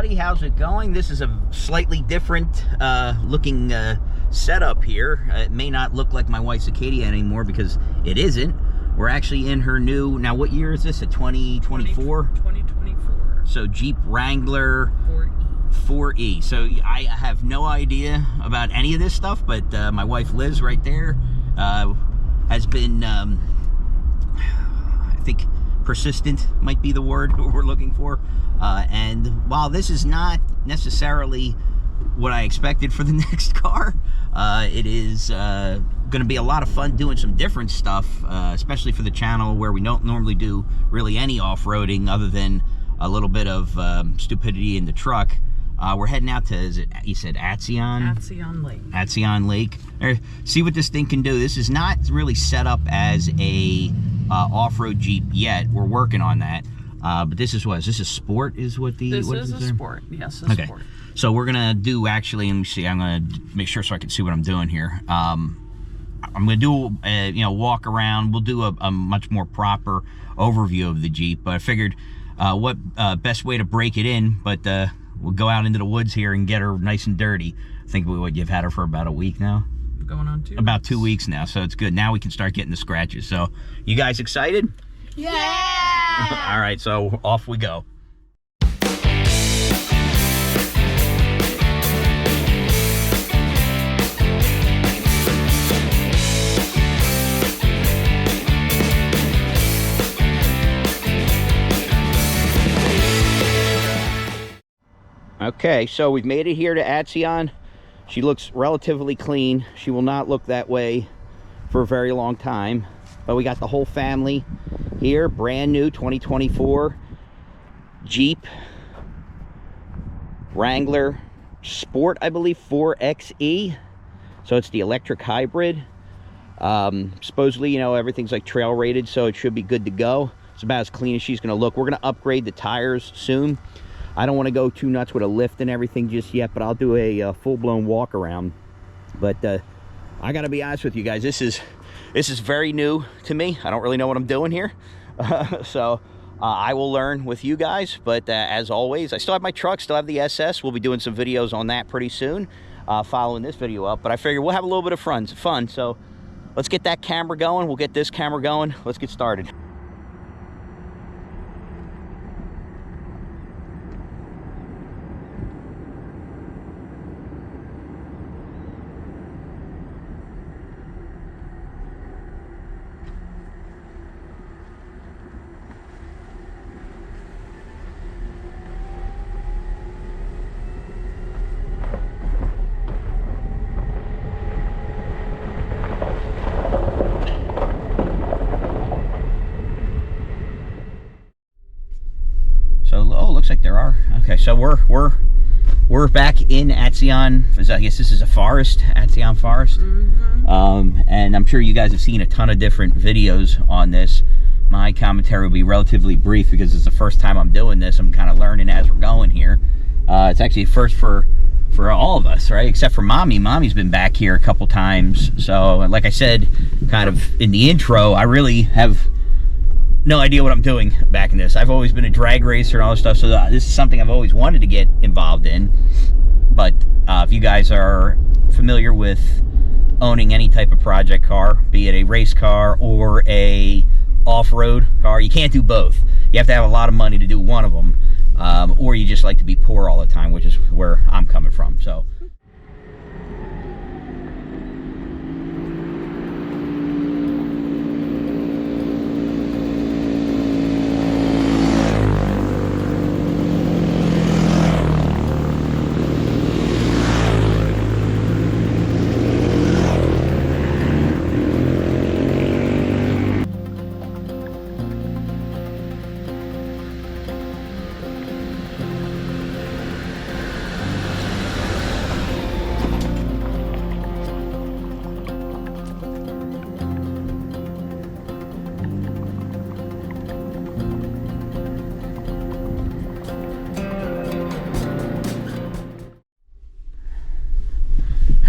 everybody, how's it going? This is a slightly different looking setup here. It may not look like my wife's Acadia anymore because it isn't. We're actually in her new, now what year is this, a 2024? 2024. So Jeep Wrangler 4E. 4E. So I have no idea about any of this stuff, but my wife Liz right there has been, I think, persistent might be the word we're looking for. And while this is not necessarily what I expected for the next car, it is going to be a lot of fun doing some different stuff, especially for the channel where we don't normally do really any off-roading other than a little bit of stupidity in the truck. We're heading out to, is it, you said Atzion? Atzion Lake. Atzion Lake. See what this thing can do. This is not really set up as a off-road Jeep yet. We're working on that. But this is what? Is this a sport? Is what the... This what is a there? sport. Yes, a sport. So we're going to do, actually, let me see. I'm going to make sure so I can see what I'm doing here. I'm going to do, you know, walk around. We'll do a much more proper overview of the Jeep. But I figured what best way to break it in, but we'll go out into the woods here and get her nice and dirty. I think you've had her for about a week now. Going on 2 About 2 weeks now, so it's good. Now we can start getting the scratches. So, you guys excited? Yeah! All right, so off we go. Okay, so we've made it here to Atzion. She looks relatively clean. She will not look that way for a very long time. But we got the whole family here, brand new 2024 Jeep Wrangler Sport, I believe, 4xe. So it's the electric hybrid. Supposedly, you know, everything's like trail rated, so it should be good to go. It's about as clean as she's gonna look. We're gonna upgrade the tires soon. I don't want to go too nuts with a lift and everything just yet, but I'll do a full-blown walk around. But I gotta be honest with you guys, this is very new to me. I don't really know what I'm doing here. So I will learn with you guys, but as always, I still have my truck, still have the SS. We'll be doing some videos on that pretty soon, following this video up. But I figure we'll have a little bit of fun. So let's get that camera going. We'll get this camera going. Let's get started. Oh, looks like there are. Okay, so we're back in Atzion. I guess this is a forest, Atzion Forest. Mm-hmm. And I'm sure you guys have seen a ton of different videos on this. My commentary will be relatively brief because it's the first time I'm doing this. I'm kind of learning as we're going here. It's actually a first for all of us, right? Except for Mommy. Mommy's been back here a couple times. So, like I said, kind of in the intro, I really have no idea what I'm doing back in this. I've always been a drag racer and all this stuff, so this is something I've always wanted to get involved in. But if you guys are familiar with owning any type of project car, be it a race car or a off-road car, you can't do both. You have to have a lot of money to do one of them, or you just like to be poor all the time, which is where I'm coming from. So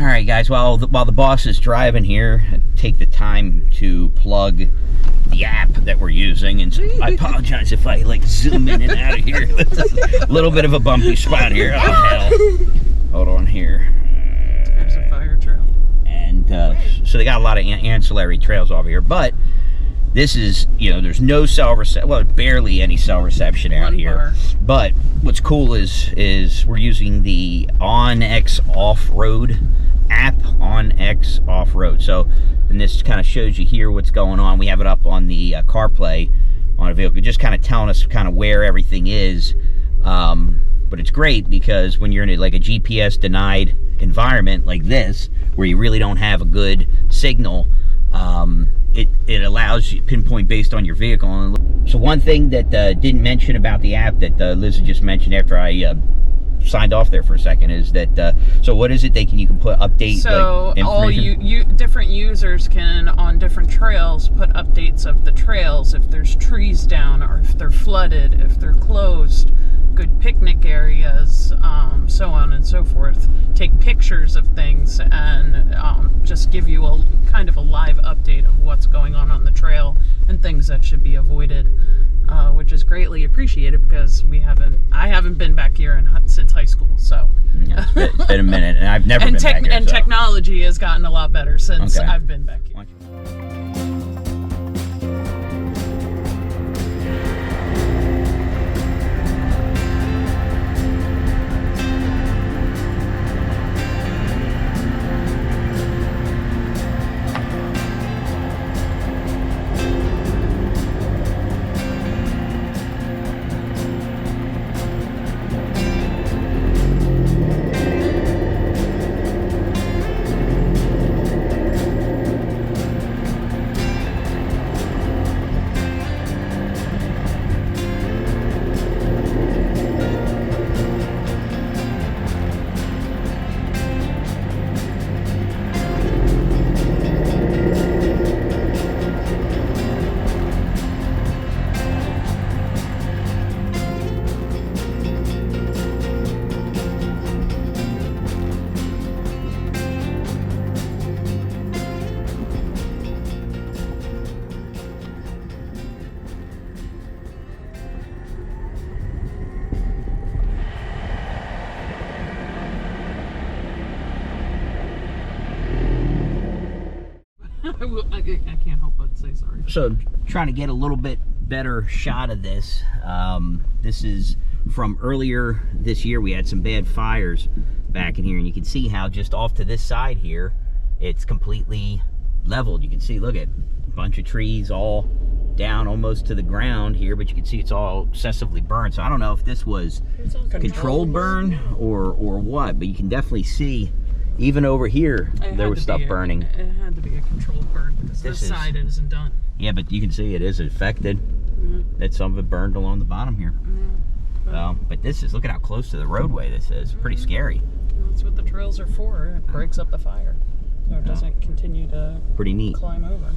All right, guys. While the boss is driving here, take the time to plug the app that we're using. And so I apologize if I like zoom in and out of here. A little bit of a bumpy spot here. Oh hell! Hold on here. There's a fire trail. And so they got a lot of ancillary trails over here, but this is, you know, there's no cell reception, well, barely any cell reception out here. Bar. But what's cool is we're using the OnX Off-Road app, OnX Off-Road. So, and this kind of shows you here what's going on. We have it up on the CarPlay on a vehicle, just kind of telling us kind of where everything is. But it's great because when you're in like a GPS denied environment like this, where you really don't have a good signal, it allows you pinpoint based on your vehicle. So one thing that didn't mention about the app that Liz had just mentioned after I signed off there for a second is that so what is it you can put update, so like, all different users can on different trails put updates of the trails, if there's trees down or if they're flooded, if they're closed, good picnic areas, so on and so forth. Take pictures of things and just give you a kind of a live update of what's going on the trail and things that should be avoided, which is greatly appreciated because I haven't been back here since high school. So yeah, it's been a minute, and I've never been back here. And technology has gotten a lot better since Okay. I've been back here. I can't help but say sorry. So trying to get a little bit better shot of this. This is from earlier this year. We had some bad fires back in here, and you can see how just off to this side here, it's completely leveled. You can see, look at a bunch of trees all down almost to the ground here, but you can see it's all excessively burned. So I don't know if this was controlled burn or what, but you can definitely see even over here there was stuff burning. It had to be a controlled burn because this side isn't done. Yeah, but you can see it is affected. That some of it burned along the bottom here. But this is, look at how close to the roadway this is. Pretty scary. That's what the trails are for. It breaks up the fire, so it doesn't continue to pretty neat. Climb over.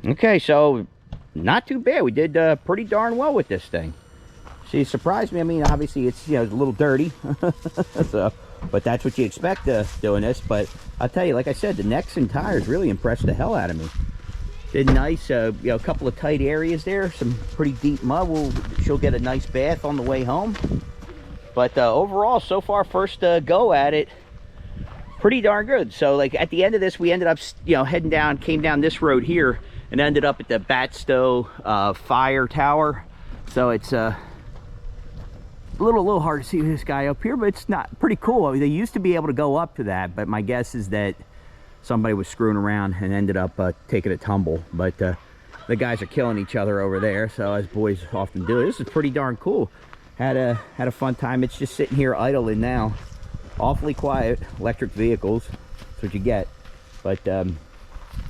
Okay, so not too bad. We did pretty darn well with this thing. She surprised me. I mean, obviously it's, you know, it's a little dirty, so, but that's what you expect doing this. But I'll tell you, like I said, the necks and tires really impressed the hell out of me. Did nice, you know, a couple of tight areas there, some pretty deep mud. She'll get a nice bath on the way home. But overall, so far, first go at it, pretty darn good. So like at the end of this, we ended up, you know, heading down, came down this road here and ended up at the Batstow fire tower. So it's a little hard to see this guy up here, but it's not pretty cool. They used to be able to go up to that, but my guess is that somebody was screwing around and ended up taking a tumble. But the guys are killing each other over there, so as boys often do. This is pretty darn cool. Had a fun time. It's just sitting here idling now. Awfully quiet. Electric vehicles, that's what you get. But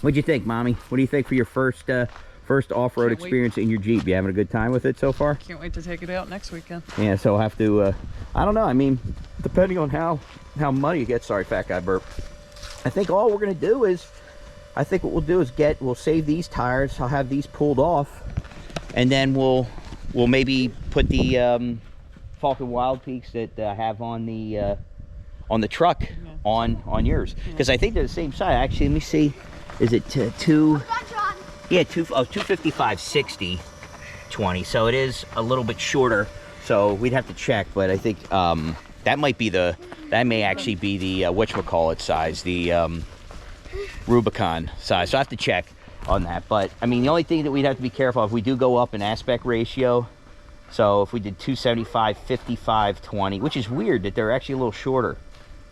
what'd you think, Mommy? What do you think for your first off-road experience in your Jeep? You having a good time with it so far? Can't wait to take it out next weekend. Yeah, so I'll have to, I don't know, I mean, depending on how muddy it gets, sorry, fat guy burp. I think all we're gonna do is, I think what we'll do is we'll save these tires. I'll have these pulled off, and then we'll maybe put the Falcon Wild Peaks that I have on the truck, yeah, on yours, because I think they're the same size. Actually, let me see, is it two? Yeah, 255/60 20. So it is a little bit shorter. So we'd have to check, but I think that may actually be the whatchamacallit size, the Rubicon size. So I have to check on that. But I mean, the only thing that we'd have to be careful if we do go up in aspect ratio. So if we did 275/55/20, which is weird that they're actually a little shorter.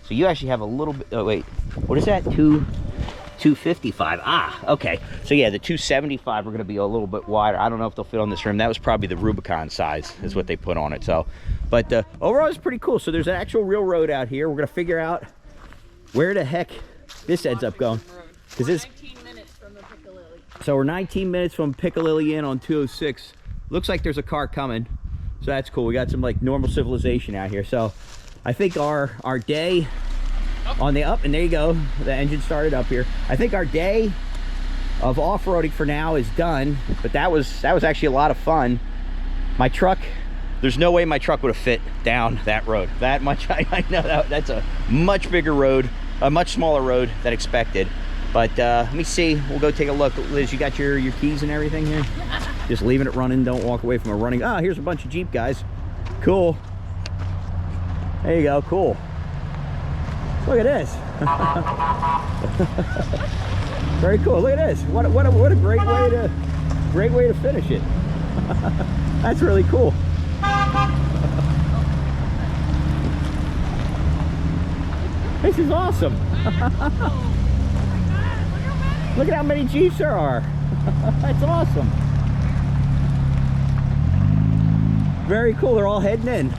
So you actually have a little bit. Oh wait, what is that? 255. Ah, okay. So yeah, the 275 are going to be a little bit wider. I don't know if they'll fit on this rim. That was probably the Rubicon size is what they put on it. So, but overall it's pretty cool. So there's an actual real road out here. We're going to figure out where the heck this ends up going. Because this 19 minutes from the Piccalilli. So we're 19 minutes from Piccalilli Inn on 206. Looks like there's a car coming. So that's cool. We got some like normal civilization out here. So I think our day on the up, and there you go, the engine started up here. I think our day of off-roading for now is done, but that was actually a lot of fun. My truck, there's no way my truck would have fit down that road that much. I know that's a much bigger road, a much smaller road than expected. But let me see, we'll go take a look. Liz, you got your keys and everything here? Just leaving it running, don't walk away from it running. Oh, here's a bunch of Jeep guys. Cool. There you go, cool. Look at this. Very cool. Look at this. What a great way to finish it. That's really cool. This is awesome. Look at how many Jeeps there are. That's awesome. Very cool. They're all heading in.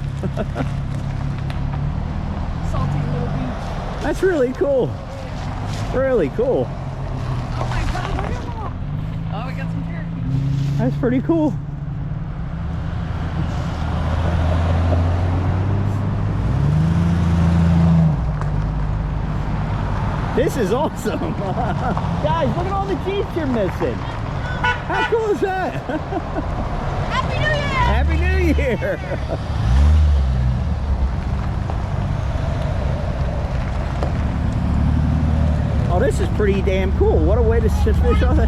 That's really cool. Really cool. Oh my God, look at them all. Oh, we got some Cherokees. That's pretty cool. This is awesome. Guys, look at all the Jeeps you're missing. How cool is that? Happy New Year! Happy New Year! Oh, this is pretty damn cool. What a way to fish on it.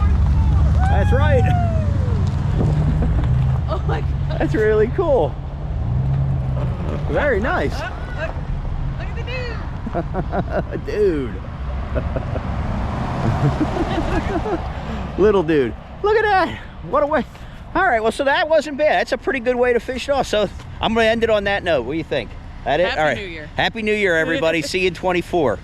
That's right. Oh my God. That's really cool. Very nice. Oh, look at the dude. Dude. Little dude. Look at that. What a way. All right, well, so that wasn't bad. That's a pretty good way to fish it off. So I'm going to end it on that note. What do you think? That it? Happy All right. New Year. Happy New Year, everybody. See you in 24.